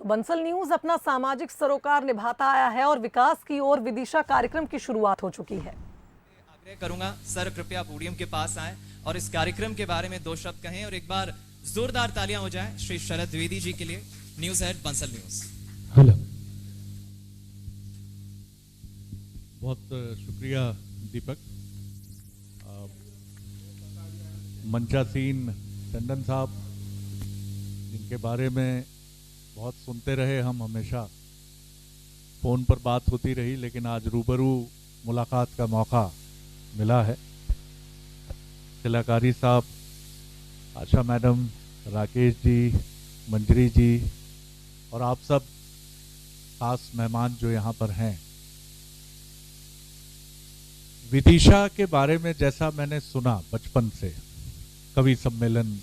तो बंसल न्यूज अपना सामाजिक सरोकार निभाता आया है और विकास की ओर विदिशा कार्यक्रम की शुरुआत हो चुकी है। आग्रह करूंगा सर कृपया पोडियम के पास आएं और इस कार्यक्रम के बारे में दो शब्द कहें और एक बार जोरदार तालियां हो जाएं श्री शरद द्विवेदी जी के लिए। News head Bansal news. Hello, बहुत शुक्रिया दीपक। मंचासीन टंडन साहब, जिनके बारे में बहुत सुनते रहे हम, हमेशा फ़ोन पर बात होती रही, लेकिन आज रूबरू मुलाकात का मौका मिला है। कलाकारी साहब, आशा मैडम, राकेश जी, मंजरी जी और आप सब खास मेहमान जो यहाँ पर हैं। विदिशा के बारे में जैसा मैंने सुना बचपन से, कवि सम्मेलन,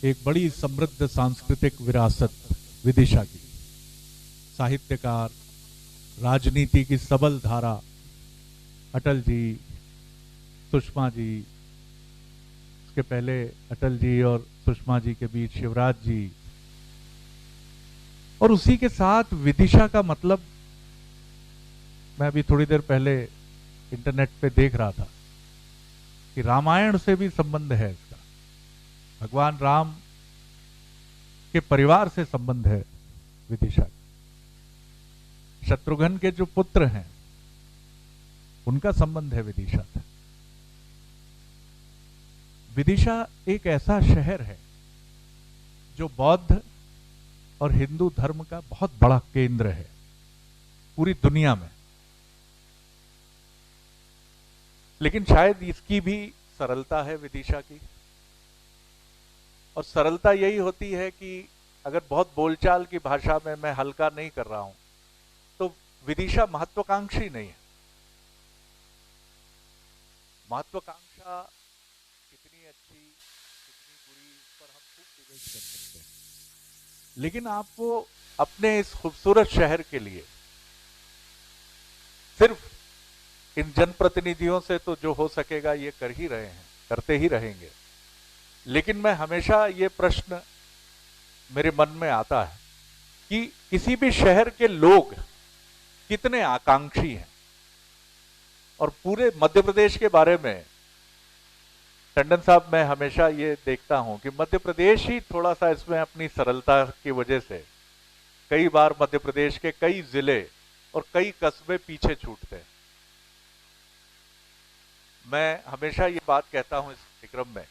एक बड़ी समृद्ध सांस्कृतिक विरासत विदिशा की, साहित्यकार, राजनीति की सबल धारा, अटल जी, सुषमा जी, उसके पहले अटल जी और सुषमा जी के बीच शिवराज जी, और उसी के साथ विदिशा का मतलब, मैं अभी थोड़ी देर पहले इंटरनेट पे देख रहा था कि रामायण से भी संबंध है इसका। भगवान राम के परिवार से संबंध है विदिशा का। शत्रुघ्न के जो पुत्र हैं उनका संबंध है विदिशा से। विदिशा एक ऐसा शहर है जो बौद्ध और हिंदू धर्म का बहुत बड़ा केंद्र है पूरी दुनिया में। लेकिन शायद इसकी भी सरलता है विदिशा की, और सरलता यही होती है कि अगर बहुत बोलचाल की भाषा में मैं हल्का नहीं कर रहा हूं तो विदिशा महत्वाकांक्षी नहीं है। महत्वाकांक्षा कितनी अच्छी कितनी बुरी, इस पर हम खूब डिबेट कर सकते हैं, लेकिन आपको अपने इस खूबसूरत शहर के लिए सिर्फ इन जनप्रतिनिधियों से तो जो हो सकेगा ये कर ही रहे हैं, करते ही रहेंगे। लेकिन मैं हमेशा ये प्रश्न मेरे मन में आता है कि किसी भी शहर के लोग कितने आकांक्षी हैं। और पूरे मध्य प्रदेश के बारे में टंडन साहब, मैं हमेशा ये देखता हूं कि मध्य प्रदेश ही थोड़ा सा इसमें अपनी सरलता की वजह से कई बार मध्य प्रदेश के कई जिले और कई कस्बे पीछे छूटते हैं। मैं हमेशा ये बात कहता हूं इस कार्यक्रम में,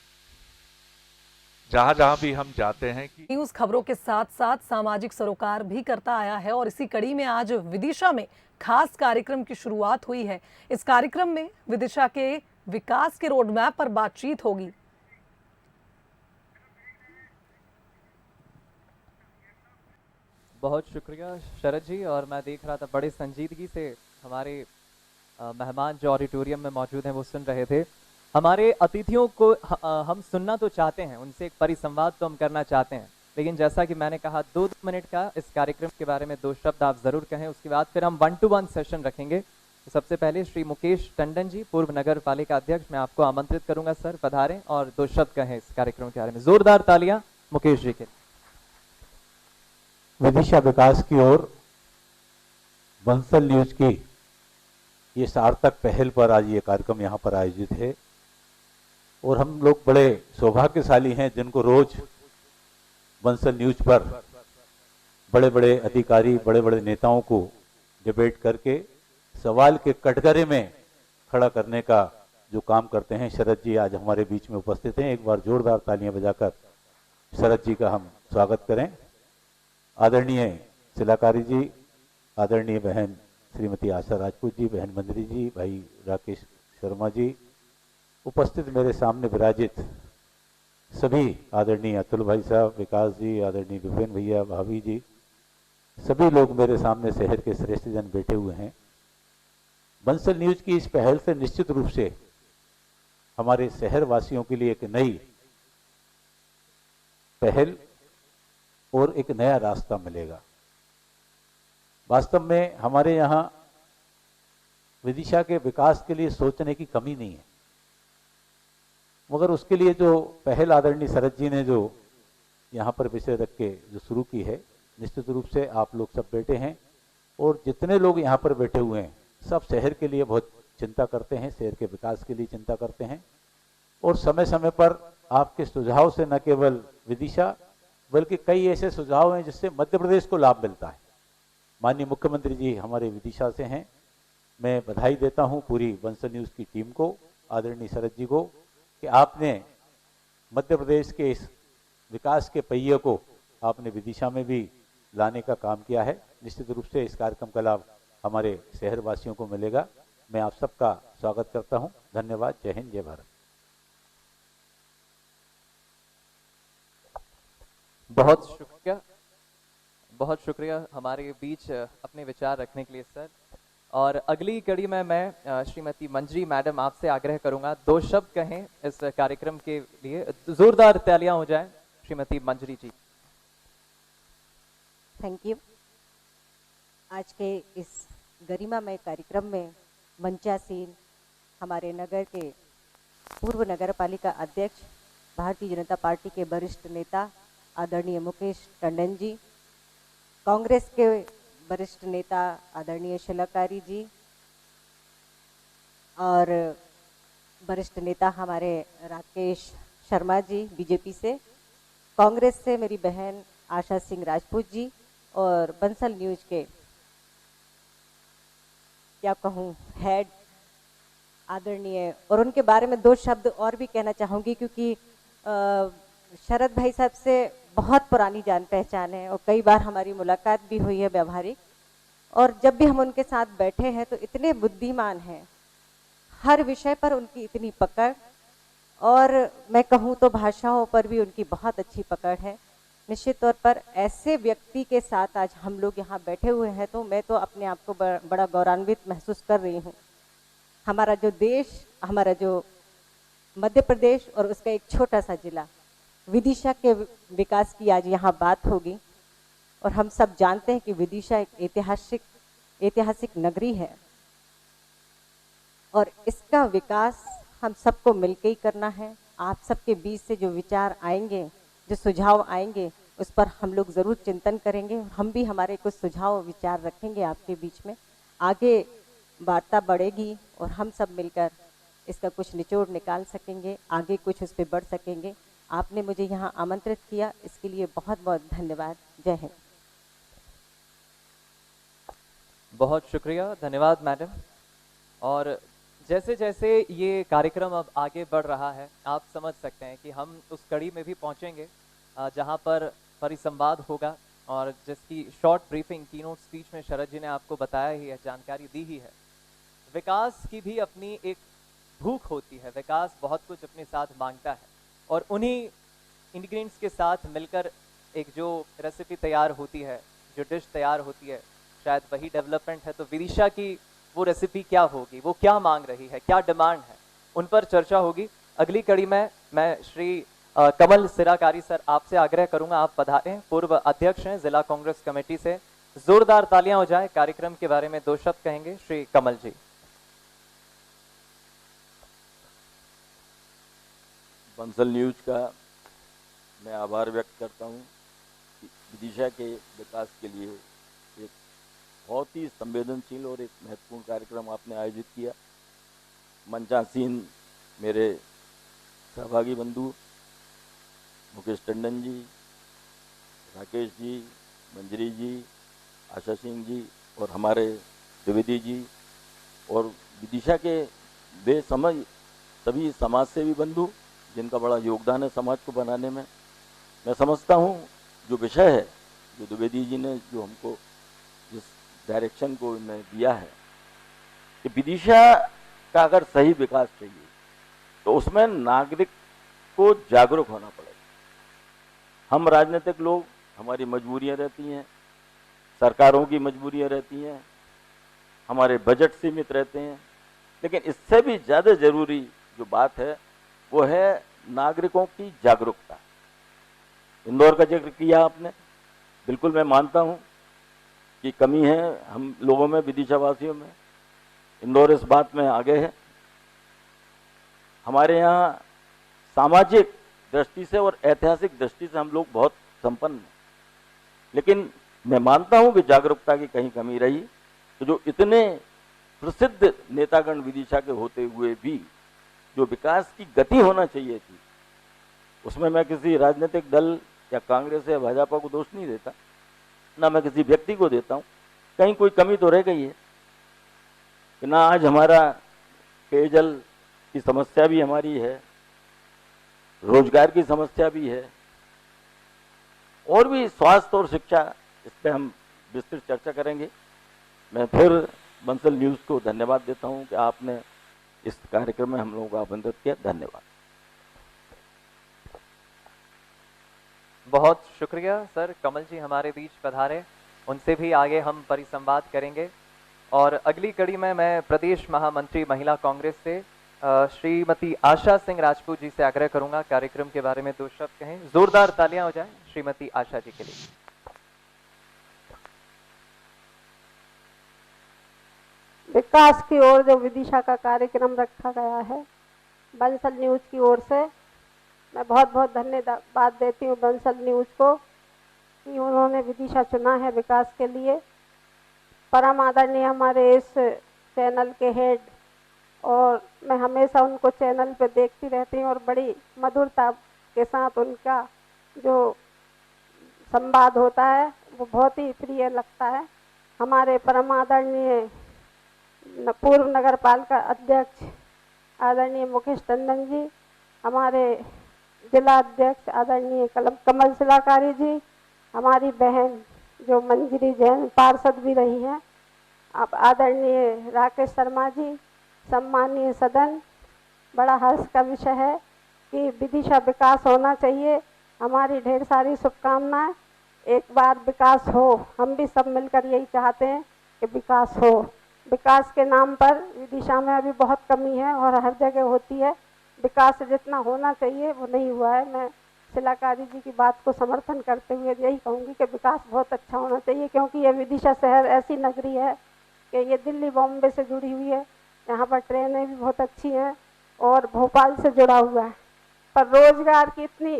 जहां जहां भी हम जाते हैं, कि न्यूज खबरों के साथ साथ सामाजिक सरोकार भी करता आया है और इसी कड़ी में आज विदिशा में खास कार्यक्रम की शुरुआत हुई है। इस कार्यक्रम में विदिशा के विकास के रोडमैप पर बातचीत होगी। बहुत शुक्रिया शरद जी। और मैं देख रहा था बड़े संजीदगी से हमारे मेहमान जो ऑडिटोरियम में मौजूद हैं वो सुन रहे थे। हमारे अतिथियों को हम सुनना तो चाहते हैं, उनसे एक परिसंवाद तो हम करना चाहते हैं, लेकिन जैसा कि मैंने कहा 2 मिनट का इस कार्यक्रम के बारे में 2 शब्द आप जरूर कहें, उसके बाद फिर हम 1-to-1 सेशन रखेंगे। तो सबसे पहले श्री मुकेश टंडन जी, पूर्व नगर पालिका अध्यक्ष, मैं आपको आमंत्रित करूंगा सर, पधारें और 2 शब्द कहें इस कार्यक्रम के बारे में। जोरदार तालियां मुकेश जी के। विदिशा विकास की ओर बंसल न्यूज की ये सार्थक पहल पर आज ये कार्यक्रम यहाँ पर आयोजित है, और हम लोग बड़े सौभाग्यशाली हैं जिनको रोज बंसल न्यूज पर बड़े बड़े अधिकारी, बड़े बड़े नेताओं को डिबेट करके सवाल के कटघरे में खड़ा करने का जो काम करते हैं, शरद जी आज हमारे बीच में उपस्थित हैं। एक बार जोरदार तालियां बजाकर शरद जी का हम स्वागत करें। आदरणीय शिलाकारी जी, आदरणीय बहन श्रीमती आशा राजपूत जी, बहन मंजरी जी, भाई राकेश शर्मा जी, उपस्थित मेरे सामने विराजित सभी आदरणीय अतुल भाई साहब, विकास जी, आदरणीय विपिन भैया, भाभी जी, सभी लोग मेरे सामने शहर के श्रेष्ठ जन बैठे हुए हैं। बंसल न्यूज की इस पहल से निश्चित रूप से हमारे शहर वासियों के लिए एक नई पहल और एक नया रास्ता मिलेगा। वास्तव में हमारे यहाँ विदिशा के विकास के लिए सोचने की कमी नहीं है, मगर उसके लिए जो पहल आदरणीय शरद जी ने जो यहाँ पर विषय रख के जो शुरू की है, निश्चित रूप से आप लोग सब बैठे हैं और जितने लोग यहाँ पर बैठे हुए हैं सब शहर के लिए बहुत चिंता करते हैं, शहर के विकास के लिए चिंता करते हैं और समय समय पर आपके सुझाव से न केवल विदिशा बल्कि कई ऐसे सुझाव हैं जिससे मध्य प्रदेश को लाभ मिलता है। माननीय मुख्यमंत्री जी हमारे विदिशा से हैं, मैं बधाई देता हूं पूरी बंसल न्यूज़ की टीम को, आदरणीय शरद जी को, कि आपने मध्य प्रदेश के इस विकास के पहिए को आपने विदिशा में भी लाने का काम किया है। निश्चित रूप से इस कार्यक्रम का लाभ हमारे शहरवासियों को मिलेगा। मैं आप सबका स्वागत करता हूं। धन्यवाद। जय हिंद, जय भारत। बहुत शुक्रिया हमारे बीच अपने विचार रखने के लिए सर। और अगली कड़ी में मैं श्रीमती मंजरी मैडम आपसे आग्रह करूंगा 2 शब्द कहें इस कार्यक्रम के लिए। जोरदार तालियां हो जाएं श्रीमती मंजरी जी। Thank you. आज के इस गरिमामय कार्यक्रम में मंचासीन हमारे नगर के पूर्व नगर पालिका अध्यक्ष, भारतीय जनता पार्टी के वरिष्ठ नेता आदरणीय मुकेश टंडन जी, कांग्रेस के वरिष्ठ नेता आदरणीय शिलाकारी जी और वरिष्ठ नेता हमारे राकेश शर्मा जी बीजेपी से, कांग्रेस से मेरी बहन आशा सिंह राजपूत जी और बंसल न्यूज़ के क्या कहूँ हेड आदरणीय, और उनके बारे में 2 शब्द और भी कहना चाहूँगी क्योंकि शरद भाई साहब से बहुत पुरानी जान पहचान है और कई बार हमारी मुलाकात भी हुई है व्यवहारिक, और जब भी हम उनके साथ बैठे हैं तो इतने बुद्धिमान हैं, हर विषय पर उनकी इतनी पकड़, और मैं कहूँ तो भाषाओं पर भी उनकी बहुत अच्छी पकड़ है। निश्चित तौर पर ऐसे व्यक्ति के साथ आज हम लोग यहाँ बैठे हुए हैं तो मैं तो अपने आप को बड़ा गौरवान्वित महसूस कर रही हूँ। हमारा जो देश, हमारा जो मध्य प्रदेश और उसका एक छोटा सा जिला विदिशा के विकास की आज यहाँ बात होगी, और हम सब जानते हैं कि विदिशा एक ऐतिहासिक नगरी है और इसका विकास हम सबको मिलकर ही करना है। आप सबके बीच से जो विचार आएंगे, जो सुझाव आएंगे, उस पर हम लोग ज़रूर चिंतन करेंगे। हम भी हमारे कुछ सुझाव विचार रखेंगे आपके बीच में। आगे वार्ता बढ़ेगी और हम सब मिलकर इसका कुछ निचोड़ निकाल सकेंगे, आगे कुछ उस पर बढ़ सकेंगे। आपने मुझे यहाँ आमंत्रित किया, इसके लिए बहुत बहुत धन्यवाद। जय हिंद। बहुत शुक्रिया, धन्यवाद मैडम। और जैसे जैसे ये कार्यक्रम अब आगे बढ़ रहा है, आप समझ सकते हैं कि हम उस कड़ी में भी पहुंचेंगे जहां पर परिसंवाद होगा और जिसकी शॉर्ट ब्रीफिंग कीनोट स्पीच में शरद जी ने आपको बताया ही है, जानकारी दी ही है। विकास की भी अपनी एक भूख होती है, विकास बहुत कुछ अपने साथ मांगता है और उन्हीं इंग्रेडिएंट्स के साथ मिलकर एक जो रेसिपी तैयार होती है, जो डिश तैयार होती है, शायद वही डेवलपमेंट है। तो विदिशा की वो रेसिपी क्या होगी, वो क्या मांग रही है, क्या डिमांड है, उन पर चर्चा होगी। अगली कड़ी में मैं श्री कमल सिराकारी सर आपसे आग्रह करूंगा, आप पधारें, पूर्व अध्यक्ष हैं जिला कांग्रेस कमेटी से। जोरदार तालियां हो जाए। कार्यक्रम के बारे में 2 शब्द कहेंगे श्री कमल जी। बंसल न्यूज़ का मैं आभार व्यक्त करता हूं कि विदिशा के विकास के लिए एक बहुत ही संवेदनशील और एक महत्वपूर्ण कार्यक्रम आपने आयोजित किया। मंचासीन मेरे सहभागी बंधु मुकेश टंडन जी, राकेश जी, मंजरी जी, आशा सिंह जी और हमारे द्विवेदी जी और विदिशा के बेसमझ सभी समाज सेवी बंधु जिनका बड़ा योगदान है समाज को बनाने में। मैं समझता हूँ जो विषय है, जो द्विवेदी जी ने जो हमको जिस डायरेक्शन को इन्हें दिया है कि विदिशा का अगर सही विकास चाहिए तो उसमें नागरिक को जागरूक होना पड़ेगा। हम राजनीतिक लोग, हमारी मजबूरियां रहती हैं, सरकारों की मजबूरियां रहती हैं, हमारे बजट सीमित रहते हैं, लेकिन इससे भी ज़्यादा जरूरी जो बात है वो है नागरिकों की जागरूकता। इंदौर का जिक्र किया आपने, बिल्कुल मैं मानता हूं कि कमी है हम लोगों में, विदिशावासियों में। इंदौर इस बात में आगे है। हमारे यहाँ सामाजिक दृष्टि से और ऐतिहासिक दृष्टि से हम लोग बहुत संपन्न हैं, लेकिन मैं मानता हूं कि जागरूकता की कहीं कमी रही, तो जो इतने प्रसिद्ध नेतागण विदिशा के होते हुए भी जो विकास की गति होना चाहिए थी, उसमें मैं किसी राजनीतिक दल या कांग्रेस या भाजपा को दोष नहीं देता, ना मैं किसी व्यक्ति को देता हूं। कहीं कोई कमी तो रह गई है कि ना आज हमारा पेयजल की समस्या भी हमारी है, रोजगार की समस्या भी है, और भी स्वास्थ्य और शिक्षा, इस पर हम विस्तृत चर्चा करेंगे। मैं फिर बंसल न्यूज़ को धन्यवाद देता हूं कि आपने इस कार्यक्रम में हम लोगों को आमंत्रित किया। धन्यवाद। बहुत शुक्रिया सर। कमल जी हमारे बीच पधारे, उनसे भी आगे हम परिसंवाद करेंगे। और अगली कड़ी में मैं प्रदेश महामंत्री महिला कांग्रेस से श्रीमती आशा सिंह राजपूत जी से आग्रह करूंगा कार्यक्रम के बारे में 2 शब्द कहें। जोरदार तालियां हो जाएं श्रीमती आशा जी के लिए। विकास की ओर जो विदिशा का कार्यक्रम रखा गया है बंसल न्यूज़ की ओर से, मैं बहुत बहुत धन्यवाद देती हूँ बंसल न्यूज़ को कि उन्होंने विदिशा चुना है विकास के लिए। परम आदरणीय हमारे इस चैनल के हेड, और मैं हमेशा उनको चैनल पे देखती रहती हूँ और बड़ी मधुरता के साथ उनका जो संवाद होता है वो बहुत ही प्रिय लगता है। हमारे परम आदरणीय पूर्व नगर पालिका अध्यक्ष आदरणीय मुकेश टंडन जी, हमारे जिला अध्यक्ष आदरणीय कमल शिलाकारी जी, हमारी बहन जो मंजरी जैन पार्षद भी रही हैं, अब आदरणीय राकेश शर्मा जी, सम्मानीय सदन, बड़ा हर्ष का विषय है कि विदिशा विकास होना चाहिए। हमारी ढेर सारी शुभकामनाएं। एक बार विकास हो, हम भी सब मिलकर यही चाहते हैं कि विकास हो। विकास के नाम पर विदिशा में अभी बहुत कमी है और हर जगह होती है। विकास जितना होना चाहिए वो नहीं हुआ है। मैं शिलाकारी जी की बात को समर्थन करते हुए यही कहूँगी कि विकास बहुत अच्छा होना चाहिए, क्योंकि ये विदिशा शहर ऐसी नगरी है कि ये दिल्ली बॉम्बे से जुड़ी हुई है। यहाँ पर ट्रेनें भी बहुत अच्छी हैं और भोपाल से जुड़ा हुआ है, पर रोजगार की इतनी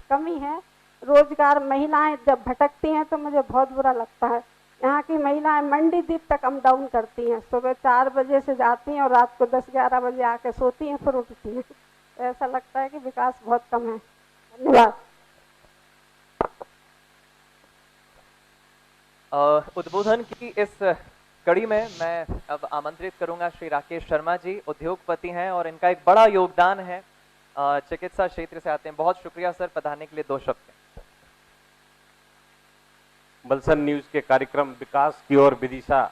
कमी है। रोजगार महिलाएं जब भटकती हैं तो मुझे बहुत बुरा लगता है। यहाँ की महिलाएं मंडी द्वीप तक अप डाउन करती हैं, सुबह 4 बजे से जाती हैं और रात को 10-11 बजे आके सोती हैं, फिर उठती हैं। तो ऐसा लगता है कि विकास बहुत कम है। धन्यवाद। उद्बोधन की इस कड़ी में मैं अब आमंत्रित करूंगा श्री राकेश शर्मा जी, उद्योगपति हैं और इनका एक बड़ा योगदान है, चिकित्सा क्षेत्र से आते हैं। बहुत शुक्रिया सर, पधारने के लिए 2 शब्द। बंसल न्यूज़ के कार्यक्रम विकास की ओर विदिशा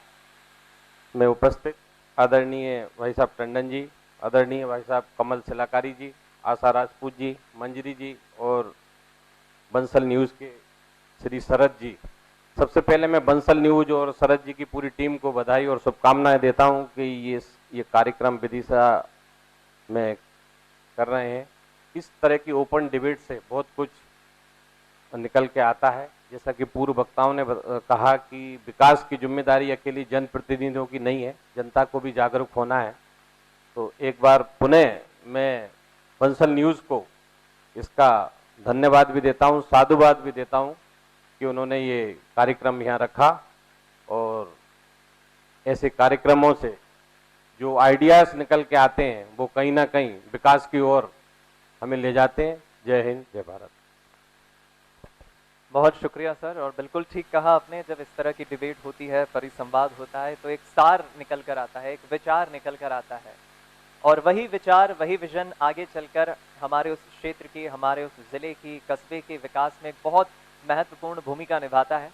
में उपस्थित आदरणीय भाई साहब टंडन जी, आदरणीय भाई साहब कमल शिलाकारी जी, आशा राजपूत जी, मंजरी जी और बंसल न्यूज़ के श्री शरद जी, सबसे पहले मैं बंसल न्यूज़ और शरद जी की पूरी टीम को बधाई और शुभकामनाएं देता हूं कि ये कार्यक्रम विदिशा में कर रहे हैं। इस तरह की ओपन डिबेट से बहुत कुछ निकल के आता है। जैसा कि पूर्व वक्ताओं ने कहा कि विकास की जिम्मेदारी अकेली जनप्रतिनिधियों की नहीं है, जनता को भी जागरूक होना है। तो एक बार पुनः मैं बंसल न्यूज़ को इसका धन्यवाद भी देता हूं, साधुवाद भी देता हूं कि उन्होंने ये कार्यक्रम यहाँ रखा, और ऐसे कार्यक्रमों से जो आइडियाज निकल के आते हैं वो कहीं ना कहीं विकास की ओर हमें ले जाते हैं। जय हिंद, जय भारत। बहुत शुक्रिया सर, और बिल्कुल ठीक कहा आपने। जब इस तरह की डिबेट होती है, परिसंवाद होता है, तो एक सार निकल कर आता है, एक विचार निकल कर आता है, और वही विचार, वही विजन आगे चलकर हमारे उस क्षेत्र की, हमारे उस जिले की, कस्बे के विकास में बहुत महत्वपूर्ण भूमिका निभाता है।